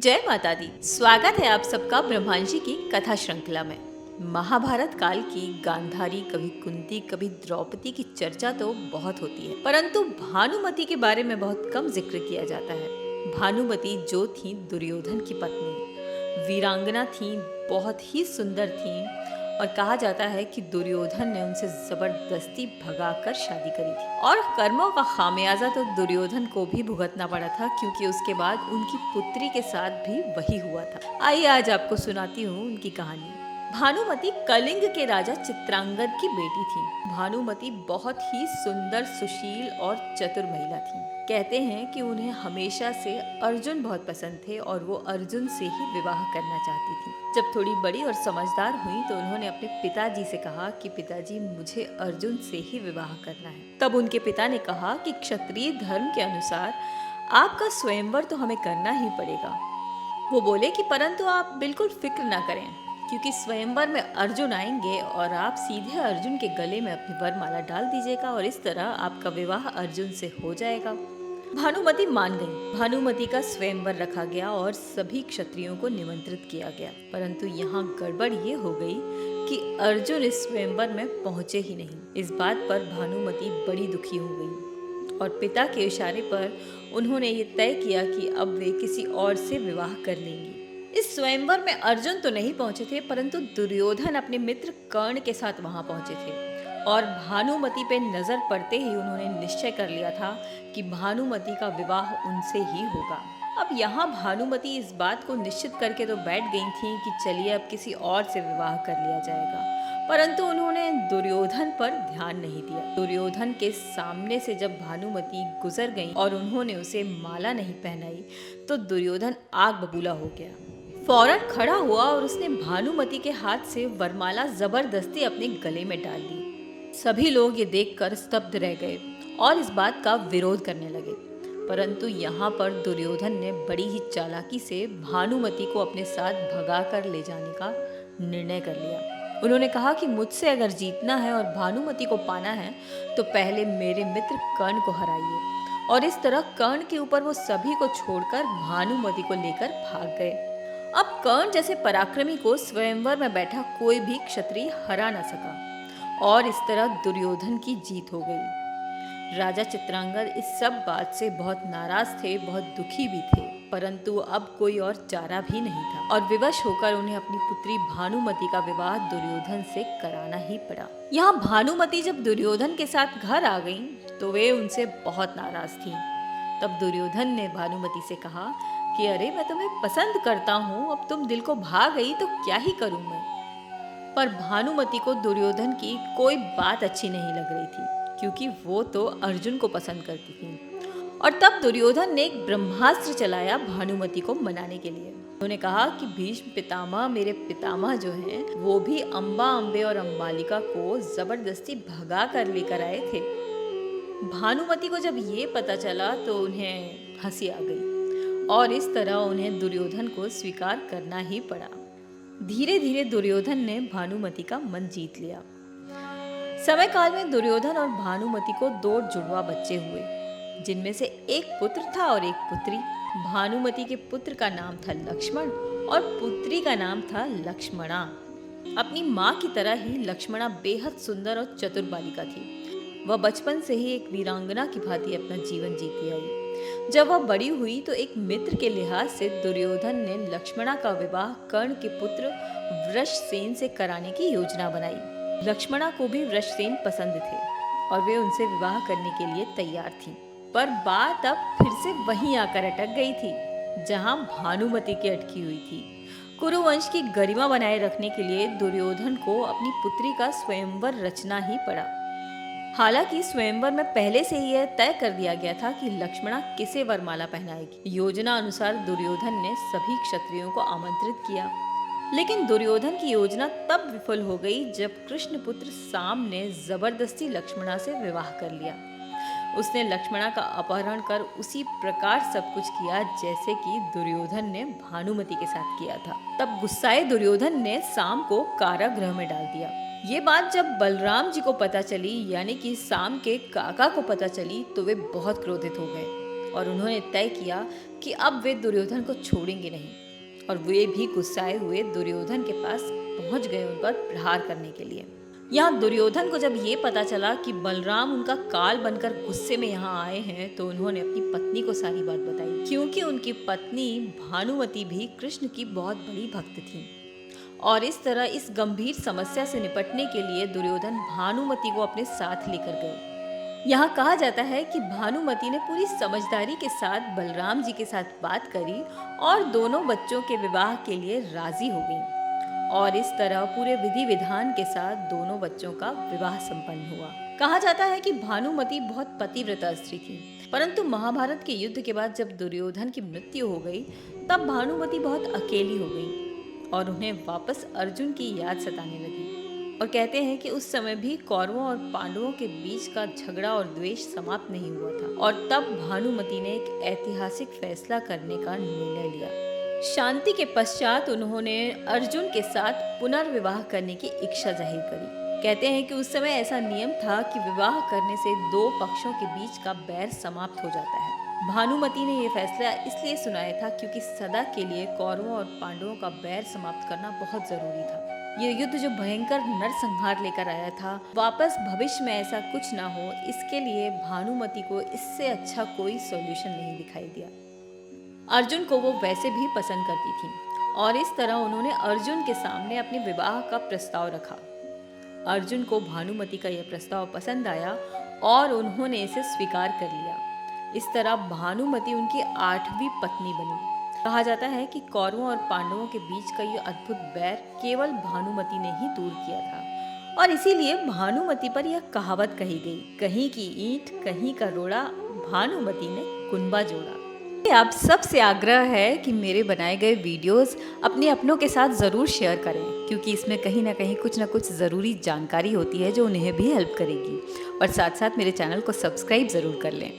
जय माता दी। स्वागत है आप सबका ब्रह्मांशी की कथा श्रृंखला में। महाभारत काल की गांधारी, कभी कुंती, कभी द्रौपदी की चर्चा तो बहुत होती है, परंतु भानुमति के बारे में बहुत कम जिक्र किया जाता है। भानुमति जो थी दुर्योधन की पत्नी, वीरांगना थी, बहुत ही सुंदर थी और कहा जाता है कि दुर्योधन ने उनसे जबरदस्ती भगाकर शादी करी थी और कर्मों का खामियाजा तो दुर्योधन को भी भुगतना पड़ा था, क्योंकि उसके बाद उनकी पुत्री के साथ भी वही हुआ था। आइए आज आपको सुनाती हूँ उनकी कहानी। भानुमति कलिंग के राजा चित्रांगद की बेटी थी। भानुमति बहुत ही सुंदर, सुशील और चतुर महिला थी। कहते हैं कि उन्हें हमेशा से अर्जुन बहुत पसंद थे और वो अर्जुन से ही विवाह करना चाहती थी। जब थोड़ी बड़ी और समझदार हुई तो उन्होंने अपने पिताजी से कहा कि पिताजी, मुझे अर्जुन से ही विवाह करना है। तब उनके पिता ने कहा कि क्षत्रिय धर्म के अनुसार आपका स्वयंवर तो हमें करना ही पड़ेगा। वो बोले कि परंतु आप बिल्कुल फिक्र ना करें, क्योंकि स्वयंवर में अर्जुन आएंगे और आप सीधे अर्जुन के गले में अपनी वरमाला डाल दीजिएगा और इस तरह आपका विवाह अर्जुन से हो जाएगा। भानुमति मान गई। भानुमति का स्वयंवर रखा गया और सभी क्षत्रियों को निमंत्रित किया गया, परंतु यहाँ गड़बड़ ये हो गई कि अर्जुन इस स्वयंवर में पहुंचे ही नहीं। इस बात पर भानुमति बड़ी दुखी हो गई और पिता के इशारे पर उन्होंने ये तय किया कि अब वे किसी और से विवाह कर लेंगी। इस स्वयंवर में अर्जुन तो नहीं पहुंचे थे, परंतु दुर्योधन अपने मित्र कर्ण के साथ वहां पहुंचे थे और भानुमति पे नजर पड़ते ही उन्होंने निश्चय कर लिया था कि भानुमति का विवाह उनसे ही होगा। अब यहाँ भानुमति इस बात को निश्चित करके तो बैठ गई थी कि चलिए अब किसी और से विवाह कर लिया जाएगा, परंतु उन्होंने दुर्योधन पर ध्यान नहीं दिया। दुर्योधन के सामने से जब भानुमति गुजर गई और उन्होंने उसे माला नहीं पहनाई तो दुर्योधन आग बबूला हो गया। फौरन खड़ा हुआ और उसने भानुमति के हाथ से वरमाला जबरदस्ती अपने गले में डाल दी। सभी लोग ये देखकर स्तब्ध रह गए और इस बात का विरोध करने लगे, परंतु यहाँ पर दुर्योधन ने बड़ी ही चालाकी से भानुमति को अपने साथ भगा कर ले जाने का निर्णय कर लिया। उन्होंने कहा कि मुझसे अगर जीतना है और भानुमति को पाना है तो पहले मेरे मित्र कर्ण को हराइए। और इस तरह कर्ण के ऊपर वो सभी को छोड़कर भानुमति को लेकर भाग गए। अब कर्ण जैसे पराक्रमी को स्वयंवर में बैठा कोई भी क्षत्रिय हरा न सका और इस तरह दुर्योधन की जीत हो गई। राजा चित्रांगद इस सब बात से बहुत नाराज थे, बहुत दुखी भी थे, परंतु अब कोई और चारा भी नहीं था और विवश होकर उन्हें अपनी पुत्री भानुमति का विवाह दुर्योधन से कराना ही पड़ा। यहाँ भानुमति जब दुर्योधन के साथ घर आ गईं तो वे उनसे बहुत नाराज थीं। तब दुर्योधन ने भानुमति से कहा कि अरे, मैं तुम्हें पसंद करता हूँ, अब तुम दिल को भा गई तो क्या ही करूँ मैं। पर भानुमति को दुर्योधन की कोई बात अच्छी नहीं लग रही थी, क्योंकि वो तो अर्जुन को पसंद करती थी। और तब दुर्योधन ने एक ब्रह्मास्त्र चलाया भानुमति को मनाने के लिए। उन्होंने कहा कि भीष्म पितामह, मेरे पितामह जो हैं, वो भी अंबा, अंबे और अंबालिका को जबरदस्ती भगा कर लेकर आए थे। भानुमति को जब ये पता चला तो उन्हें हंसी आ गई और इस तरह उन्हें दुर्योधन को स्वीकार करना ही पड़ा। धीरे धीरे दुर्योधन ने भानुमति का मन जीत लिया। समय काल में दुर्योधन और भानुमति को 2 जुड़वा बच्चे हुए, जिनमें से एक पुत्र था और एक पुत्री। भानुमति के पुत्र का नाम था लक्ष्मण और पुत्री का नाम था लक्ष्मणा। अपनी माँ की तरह ही लक्ष्मणा बेहद सुंदर और चतुर बालिका थी। वह बचपन से ही एक वीरांगना की भांति अपना जीवन जीती आई। जब वह बड़ी हुई तो एक मित्र के लिहाज से दुर्योधन ने लक्ष्मणा का विवाह कर्ण के पुत्र वृषसेन से कराने की योजना बनाई। लक्ष्मणा को भी वृषसेन पसंद थे और वे उनसे विवाह करने के लिए तैयार थीं। पर बात अब फिर से वहीं आकर अटक गई थी जहां भानुमति की अटकी हुई थी। कुरुवंश की गरिमा बनाए रखने के लिए दुर्योधन को अपनी पुत्री का स्वयंवर रचना ही पड़ा। हालांकि स्वयंवर में पहले से ही यह तय कर दिया गया था कि लक्ष्मणा किसे वरमाला पहनाएगी। योजना अनुसार दुर्योधन ने सभी क्षत्रियों को आमंत्रित किया, लेकिन दुर्योधन की योजना तब विफल हो गई जब कृष्णपुत्र साम ने जबरदस्ती लक्ष्मणा से विवाह कर लिया। उसने लक्ष्मणा का अपहरण कर उसी प्रकार सब कुछ किया जैसे कि दुर्योधन ने भानुमति के साथ किया था। तब गुस्साए दुर्योधन ने साम को कारागृह में डाल दिया। ये बात जब बलराम जी को पता चली, यानी कि साम के काका को पता चली, तो वे बहुत क्रोधित हो गए और उन्होंने तय किया कि अब वे दुर्योधन को छोड़ेंगे नहीं और वे भी गुस्साए हुए दुर्योधन के पास पहुंच गए उन पर प्रहार करने के लिए। यहाँ दुर्योधन को जब ये पता चला कि बलराम उनका काल बनकर गुस्से में यहाँ आए हैं तो उन्होंने अपनी पत्नी को सारी बात बताई, क्योंकि उनकी पत्नी भानुमति भी कृष्ण की बहुत बड़ी भक्त थी। और इस तरह इस गंभीर समस्या से निपटने के लिए दुर्योधन भानुमति को अपने साथ लेकर गए। यहाँ कहा जाता है कि भानुमति ने पूरी समझदारी के साथ बलराम जी के साथ बात करी और दोनों बच्चों के विवाह के लिए राजी हो गईं। और इस तरह पूरे विधि विधान के साथ दोनों बच्चों का विवाह संपन्न हुआ। कहा जाता है कि भानुमति बहुत पतिव्रता स्त्री थी, परंतु महाभारत के युद्ध के बाद जब दुर्योधन की मृत्यु हो गई तब भानुमति बहुत अकेली हो गई और उन्हें वापस अर्जुन की याद सताने लगी। और कहते हैं कि उस समय भी कौरवों और पांडवों के बीच का झगड़ा और द्वेष समाप्त नहीं हुआ था और तब भानुमति ने एक ऐतिहासिक फैसला करने का निर्णय लिया। शांति के पश्चात उन्होंने अर्जुन के साथ पुनर्विवाह करने की इच्छा जाहिर करी। कहते हैं कि उस समय ऐसा नियम था कि विवाह करने से दो पक्षों के बीच का बैर समाप्त हो जाता है। भानुमति ने यह फैसला इसलिए सुनाया था क्योंकि सदा के लिए कौरवों और पांडवों का बैर समाप्त करना बहुत जरूरी था। ये युद्ध जो भयंकर नरसंहार लेकर आया था, वापस भविष्य में ऐसा कुछ ना हो, इसके लिए भानुमति को इससे अच्छा कोई सॉल्यूशन नहीं दिखाई दिया। अर्जुन को वो वैसे भी पसंद करती थी और इस तरह उन्होंने अर्जुन के सामने अपने विवाह का प्रस्ताव रखा। अर्जुन को भानुमति का यह प्रस्ताव पसंद आया और उन्होंने इसे स्वीकार कर लिया। इस तरह भानुमति उनकी 8वीं पत्नी बनी। कहा जाता है कि कौरवों और पांडवों के बीच का ये अद्भुत बैर केवल भानुमति ने ही दूर किया था और इसीलिए भानुमति पर यह कहावत कही गई, कहीं की ईंट कहीं का रोड़ा, भानुमति ने कुनबा जोड़ा। आप सबसे आग्रह है कि मेरे बनाए गए वीडियोस अपने अपनों के साथ ज़रूर शेयर करें, क्योंकि इसमें कहीं ना कहीं कुछ ना कुछ ज़रूरी जानकारी होती है जो उन्हें भी हेल्प करेगी। और साथ साथ मेरे चैनल को सब्सक्राइब ज़रूर कर लें।